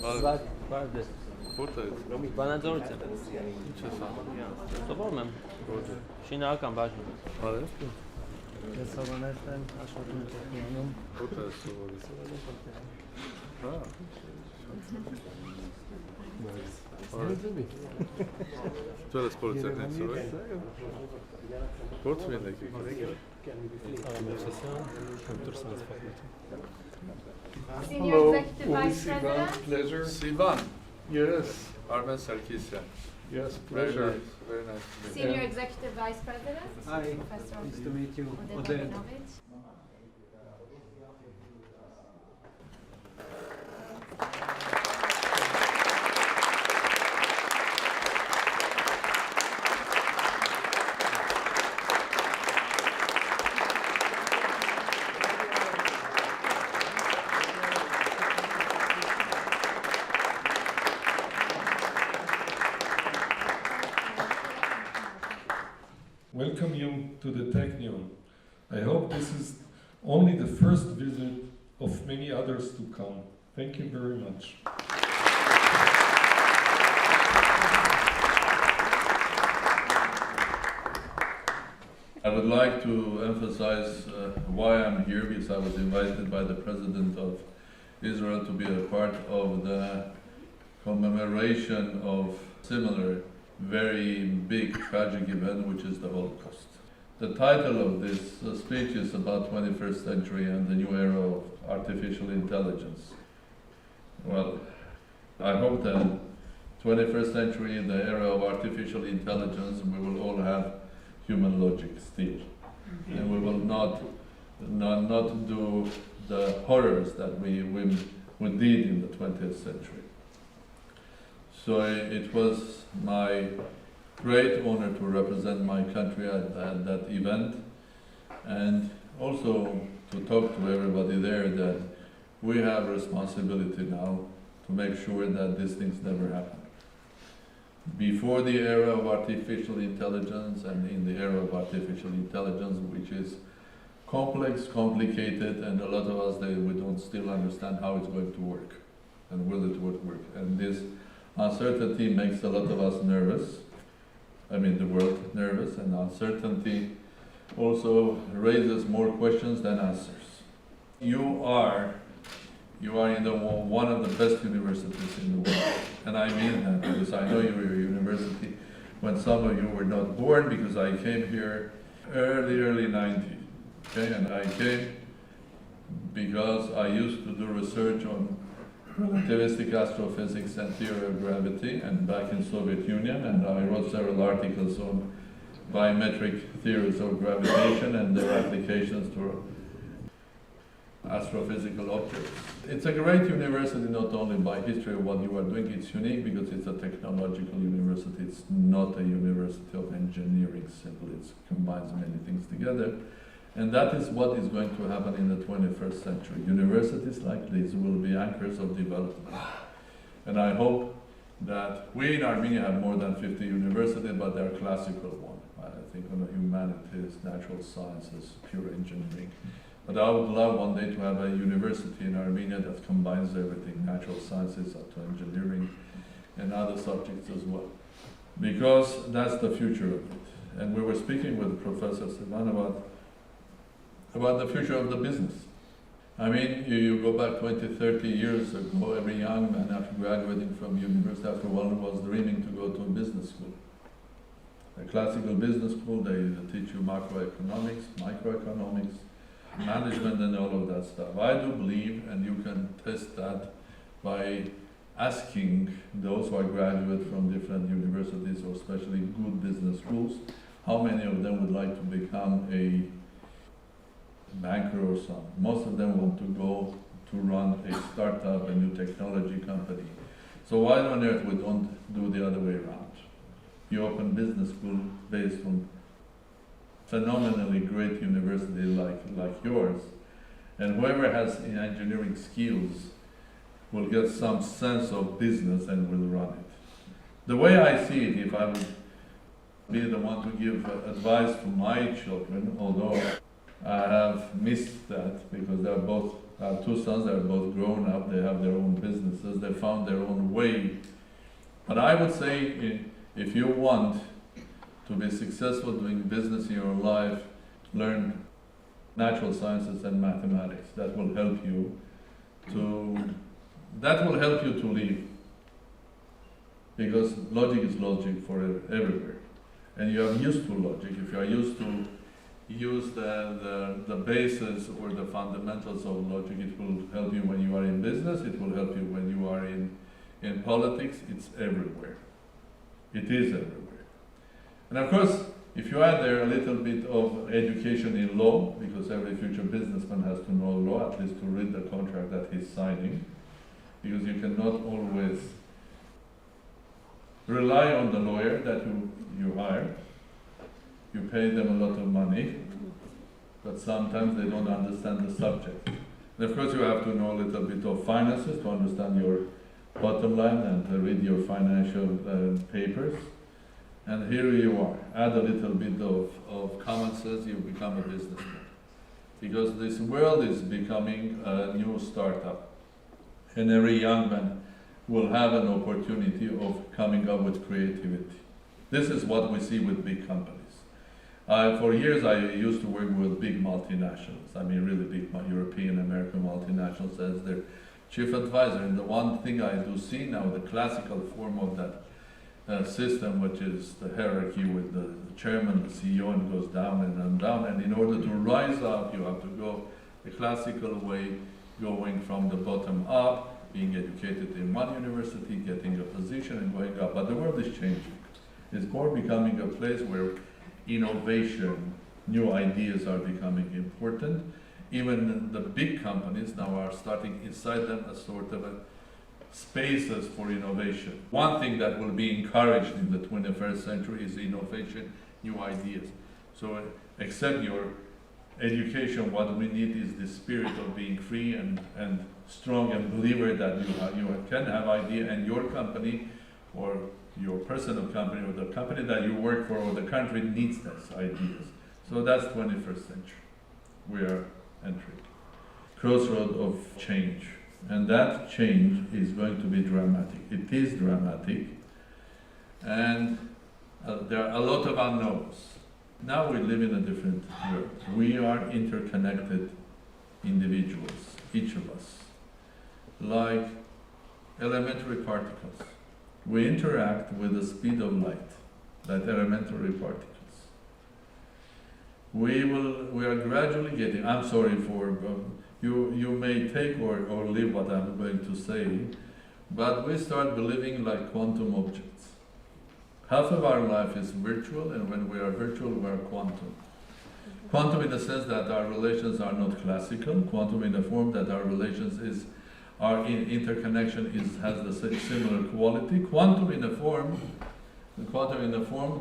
Բարդես։ Որտե՞ղ ես։ Բանաձորից եմ։ Ինչ ես անում։ Սովորում եմ։ Որտե՞ղ։ Շինարական բաժնում։ Արև։ Ես հավանել եմ աշխատում Technion-ում։ Որտե՞ղ ես սովորում։ Հա։ Դու ես պոլիցիայից սովորել։ Որտե՞ղ եք։ Senior Executive Vice President. Pleasure. Sivan. Yes, Armեն Սարգսյան. yes, Very pleasure. nice. Very nice to meet you. Senior Executive Vice President. Hi, Professor nice to meet you. Oded Oded. Rabinovich. Welcome you to the Technion. I hope this is only the first visit of many others to come. Thank you very much. I would like to emphasize why I'm here, because I was invited by the President of Israel to be a part of the commemoration of similar very big tragic event, which is the Holocaust. The title of this speech is about 21st century and the new era of artificial intelligence. Well, I hope that 21st century, the era of artificial intelligence, we will all have human logic still. And we will not do the horrors that we did in the 20th century. So it was my great honor to represent my country at that event, and also to talk to everybody there that we have responsibility now to make sure that these things never happen. Before the era of artificial intelligence and in the era of artificial intelligence, which is complex, complicated, and a lot of us, we don't still understand how it's going to work and will it work. And this uncertainty makes a lot of us nervous. I mean, the world nervous, and uncertainty also raises more questions than answers. You are in one of the best universities in the world, and I mean that because I know you're a university when some of you were not born, because I came here early 90s, okay, and I came because I used to do research on relativistic astrophysics and theory of gravity, and back in Soviet Union, and I wrote several articles on biometric theories of gravitation and their applications to astrophysical objects. It's a great university not only by history of what you are doing, it's unique because it's a technological university. It's not a university of engineering simply, it combines many things together. And that is what is going to happen in the 21st century. Universities like this will be anchors of development. And I hope that we in Armenia have more than 50 universities, but they're classical ones. I think on the humanities, natural sciences, pure engineering. But I would love one day to have a university in Armenia that combines everything, natural sciences up to engineering and other subjects as well. Because that's the future of it. And we were speaking with Professor Sivan about the future of the business. I mean, you go back 20, 30 years ago, every young man after graduating from university after one was dreaming to go to a business school. A classical business school, they teach you macroeconomics, microeconomics, management and all of that stuff. I do believe, and you can test that by asking those who are graduate from different universities or especially good business schools, how many of them would like to become a banker or something. Most of them want to go to run a startup, a new technology company. So why on earth we don't do the other way around? You open business school based on phenomenally great university like yours, and whoever has engineering skills will get some sense of business and will run it. The way I see it, if I would be the one to give advice to my children, although I have missed that because they're both, I have two sons, they're both grown up, they have their own businesses, they found their own way. But I would say if you want to be successful doing business in your life, learn natural sciences and mathematics. That will help you to live. Because logic is logic for everywhere. And you are used to logic. If you are used to use the basis or the fundamentals of logic, it will help you when you are in business, it will help you when you are in politics. It's everywhere. It is everywhere. And of course, if you add there a little bit of education in law, because every future businessman has to know law, at least to read the contract that he's signing, because you cannot always rely on the lawyer that you hire. You pay them a lot of money, but sometimes they don't understand the subject. And of course, you have to know a little bit of finances to understand your bottom line and to read your financial papers. And here you are. Add a little bit of common sense, you become a businessman. Because this world is becoming a new startup. And every young man will have an opportunity of coming up with creativity. This is what we see with big companies. For years I used to work with big multinationals. I mean really big European, American multinationals as their chief advisor. And the one thing I do see now, the classical form of that system, which is the hierarchy with the chairman, the CEO, and goes down and down. And in order to rise up, you have to go the classical way, going from the bottom up, being educated in one university, getting a position and going up. But the world is changing. It's more becoming a place where innovation, new ideas are becoming important. Even the big companies now are starting inside them a sort of a spaces for innovation. One thing that will be encouraged in the 21st century is innovation, new ideas. So except your education, what we need is the spirit of being free and strong and believer that you can have idea, and your company or your personal company or the company that you work for or the country needs those ideas. So that's 21st century. We are entering. Crossroad of change. And that change is going to be dramatic. It is dramatic. And there are a lot of unknowns. Now we live in a different world. We are interconnected individuals, each of us, like elementary particles. We interact with the speed of light, like elementary particles. We are gradually getting, I'm sorry for, you may take or leave what I'm going to say, but we start believing like quantum objects. Half of our life is virtual, and when we are virtual, we are quantum. Quantum in the sense that our relations are not classical, quantum in the form that our relations our interconnection has the similar quality, quantum in the form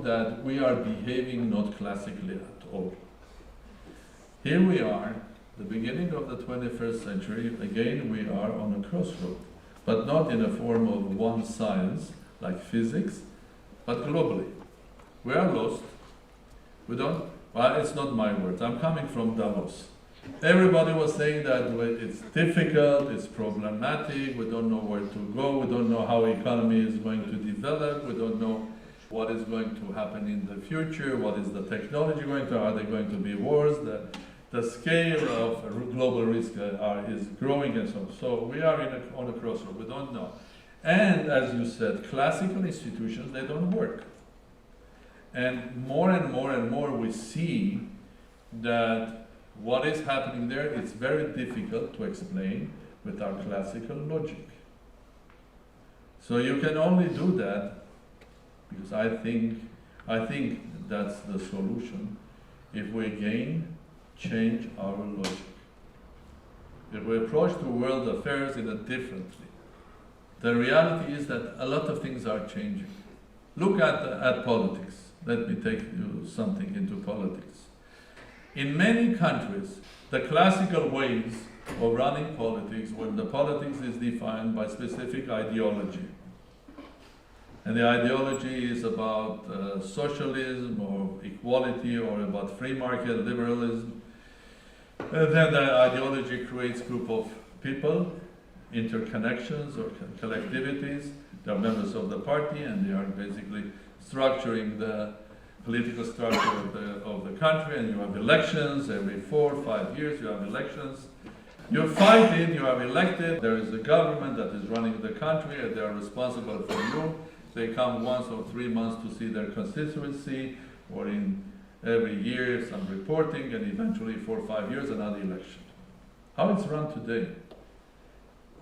that we are behaving not classically at all. Here we are, the beginning of the 21st century, again we are on a crossroad, but not in a form of one science like physics, but globally. We are lost. Well, it's not my words, I'm coming from Davos. Everybody was saying that it's difficult, it's problematic, we don't know where to go, we don't know how economy is going to develop, we don't know what is going to happen in the future, what is the technology going to, are there going to be wars, the scale of global risk is growing and so on. So we are on a crossroad, we don't know. And as you said, classical institutions, they don't work. And more we see that what is happening there, it's very difficult to explain with our classical logic. So you can only do that, because I think that's the solution, if we again change our logic. If we approach the world affairs in a differently. The reality is that a lot of things are changing. Look at politics. Let me take you something into politics. In many countries, the classical ways of running politics, when the politics is defined by specific ideology, and the ideology is about socialism or equality or about free market liberalism, Then the ideology creates group of people, interconnections or collectivities. They are members of the party and they are basically structuring the political structure of the country, and you have elections every 4 or 5 years, you have elections. You fight it, you are elected, there is a government that is running the country and they are responsible for you. They come once or 3 months to see their constituency, or in every year some reporting, and eventually 4 or 5 years another election. How it's run today?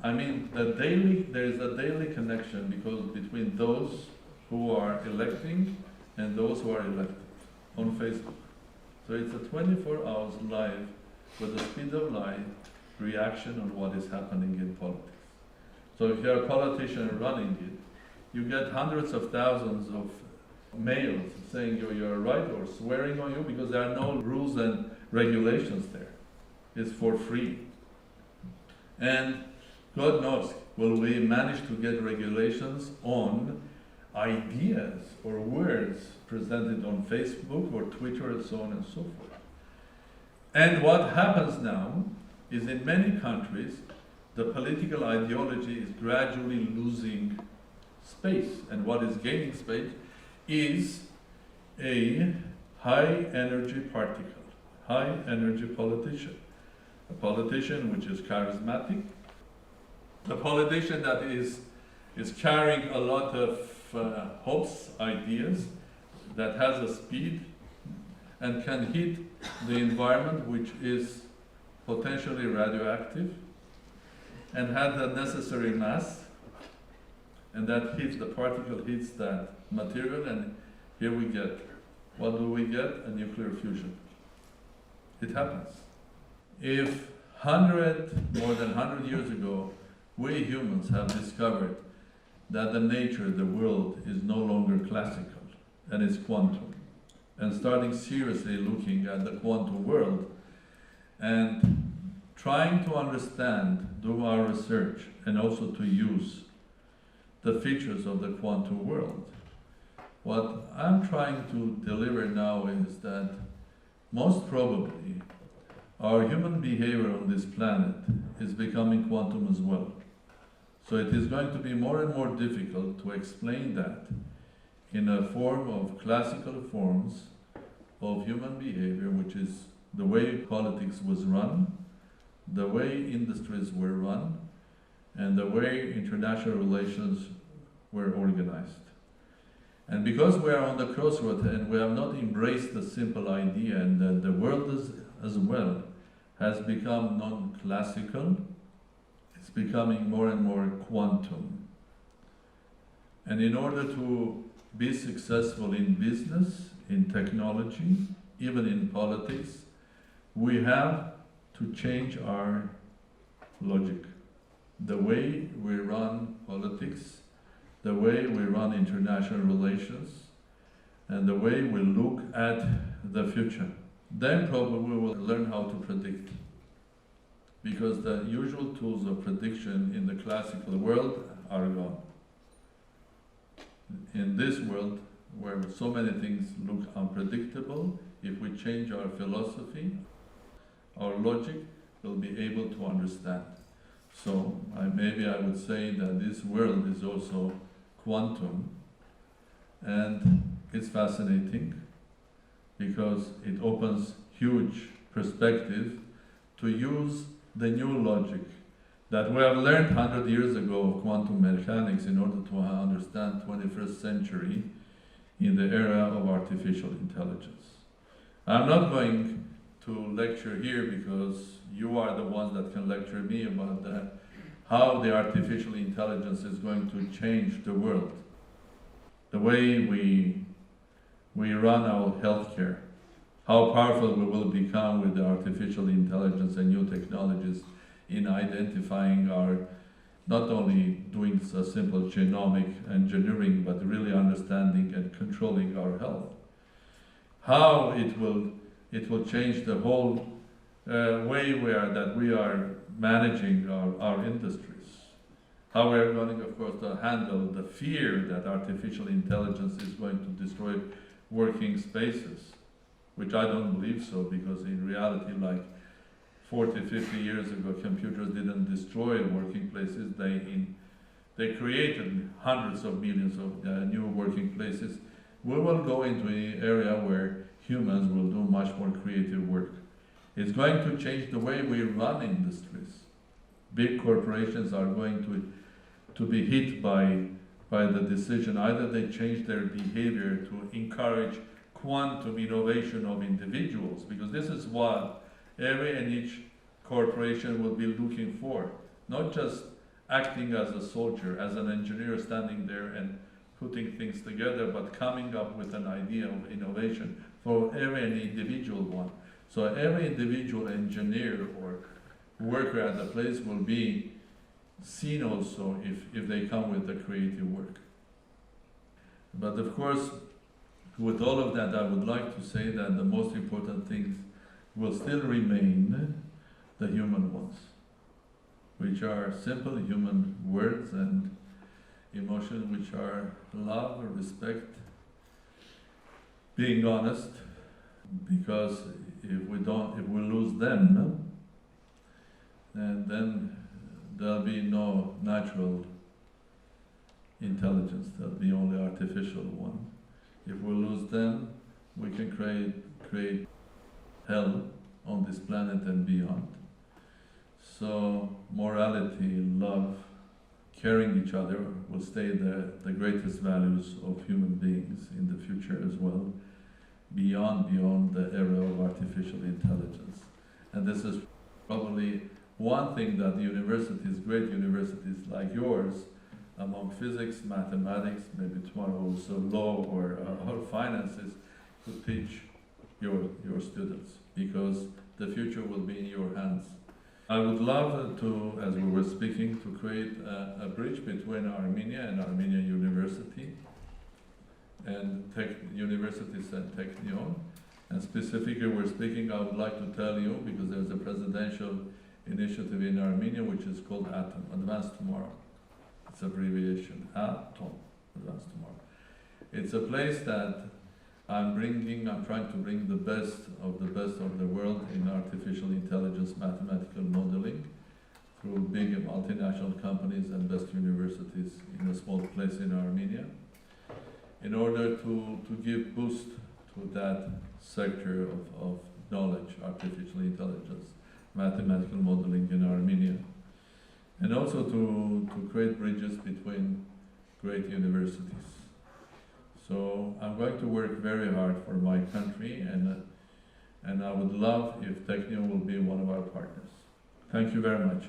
I mean, there is a daily connection between those who are electing and those who are elected on Facebook. So it's a 24 hours live, with the speed of light, reaction on what is happening in politics. So if you're a politician running it, you get hundreds of thousands of mails saying you're right or swearing on you, because there are no rules and regulations there. It's for free. And God knows, will we manage to get regulations on ideas or words presented on Facebook or Twitter and so on and so forth. And what happens now is, in many countries, the political ideology is gradually losing space, and what is gaining space is a high energy particle, high energy politician, a politician which is charismatic, a politician that is carrying a lot of hopes, ideas, that has a speed and can hit the environment, which is potentially radioactive, and has the necessary mass, and that hits, the particle hits that material, and here we get, what do we get? A nuclear fusion. It happens. If more than 100 years ago, we humans have discovered that the nature of the world is no longer classical and it's quantum, and starting seriously looking at the quantum world and trying to understand, do our research, and also to use the features of the quantum world. What I'm trying to deliver now is that most probably our human behavior on this planet is becoming quantum as well. So it is going to be more and more difficult to explain that in a form of classical forms of human behavior, which is the way politics was run, the way industries were run, and the way international relations were organized. And because we are on the crossroad and we have not embraced the simple idea, and that the world as well has become non-classical, it's becoming more and more quantum. And in order to be successful in business, in technology, even in politics, we have to change our logic. The way we run politics, the way we run international relations, and the way we look at the future. Then probably we will learn how to predict. Because the usual tools of prediction in the classical world are gone. In this world, where so many things look unpredictable, if we change our philosophy, our logic will be able to understand. So maybe I would say that this world is also quantum, and it's fascinating because it opens huge perspective to use the new logic that we have learned 100 years ago of quantum mechanics in order to understand 21st century in the era of artificial intelligence. I'm not going to lecture here because you are the ones that can lecture me about how the artificial intelligence is going to change the world. The way we run our healthcare, how powerful we will become with the artificial intelligence and new technologies in identifying not only doing a simple genomic engineering, but really understanding and controlling our health. How it will change the whole way that we are managing our industries. How we are going, of course, to handle the fear that artificial intelligence is going to destroy working spaces, which I don't believe so, because in reality, like 40, 50 years ago, computers didn't destroy working places. They created hundreds of millions of new working places. We will go into an area where humans will do much more creative work. It's going to change the way we run industries. Big corporations are going to be hit by the decision. Either they change their behavior to encourage quantum innovation of individuals, because this is what every and each corporation will be looking for. Not just acting as a soldier, as an engineer standing there and putting things together, but coming up with an idea of innovation for every and individual one. So every individual engineer or worker at the place will be seen also if they come with the creative work. But of course, with all of that, I would like to say that the most important things will still remain the human ones, which are simple human words and emotions, which are love, respect, being honest, because if we lose them, and then there'll be no natural intelligence, there'll be only artificial one. If we lose them, we can create hell on this planet and beyond. So morality, love, caring each other will stay the greatest values of human beings in the future as well, beyond the era of artificial intelligence. And this is probably one thing that the universities, great universities like yours, among physics, mathematics, maybe tomorrow also law or finances, could teach your students, because the future will be in your hands. I would love to, as we were speaking, to create a bridge between Armenia and Armenian University and universities and Technion. And specifically we're speaking, I would like to tell you, because there's a presidential initiative in Armenia which is called ATOM, Advanced Tomorrow. It's abbreviation, ATOM, Advanced Tomorrow. It's a place that I'm trying to bring the best of the world in artificial intelligence mathematical modeling through big multinational companies and best universities in a small place in Armenia, in order to give boost to that sector of knowledge, artificial intelligence, mathematical modeling in Armenia, and also to create bridges between great universities. So I'm going to work very hard for my country, and I would love if Technion will be one of our partners. Thank you very much.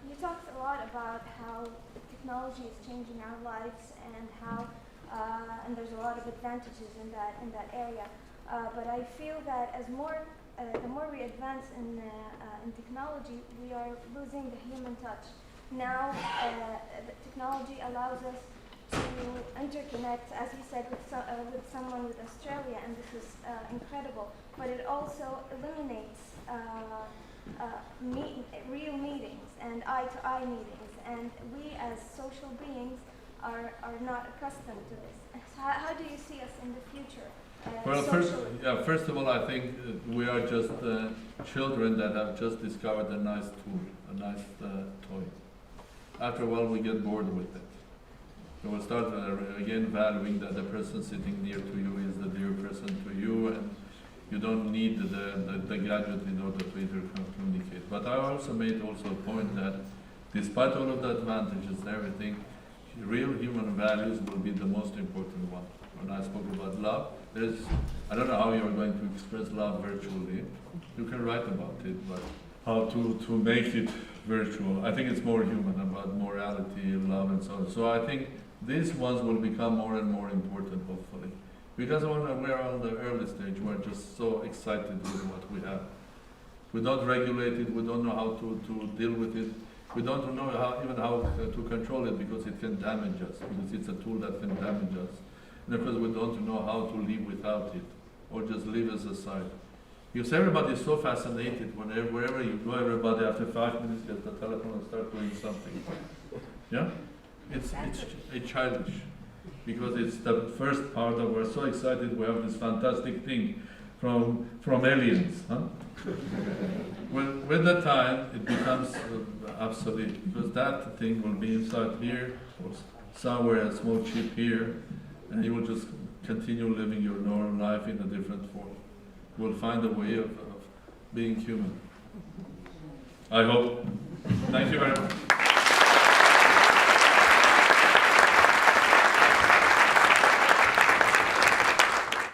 You talked a lot about how technology is changing our lives and how and there's a lot of advantages in that area. But I feel that the more we advance in technology, we are losing the human touch. Now, the technology allows us to interconnect, as you said, with someone with Australia, and this is incredible. But it also eliminates real meetings and eye-to-eye meetings, and we as social beings are not accustomed to this. So how do you see us in the future? Well, first of all, I think we are just children that have just discovered a nice tool, a nice toy. After a while, we get bored with it. So we'll start again valuing that the person sitting near to you is the dear person to you, and you don't need the gadget in order to communicate. But I also made a point that despite all of the advantages and everything, real human values will be the most important one. When I spoke about love, I don't know how you're going to express love virtually. You can write about it, but how to make it virtual. I think it's more human, about morality, love, and so on. So I think these ones will become more and more important, hopefully. Because we're on the early stage, we're just so excited with what we have. We don't regulate it, we don't know how to deal with it. We don't know even how to control it, because it can damage us, because it's a tool that can damage us. And of course we don't know how to live without it, or just leave it aside. Because everybody is so fascinated, wherever you go, everybody after 5 minutes gets the telephone and start doing something. Yeah? It's childish. because it's the first part of we're so excited we have this fantastic thing from aliens. Huh? With the time it becomes obsolete, because that thing will be inside here or somewhere, a small chip here, and you will just continue living your normal life in a different form. You will find a way of being human. I hope. Thank you very much.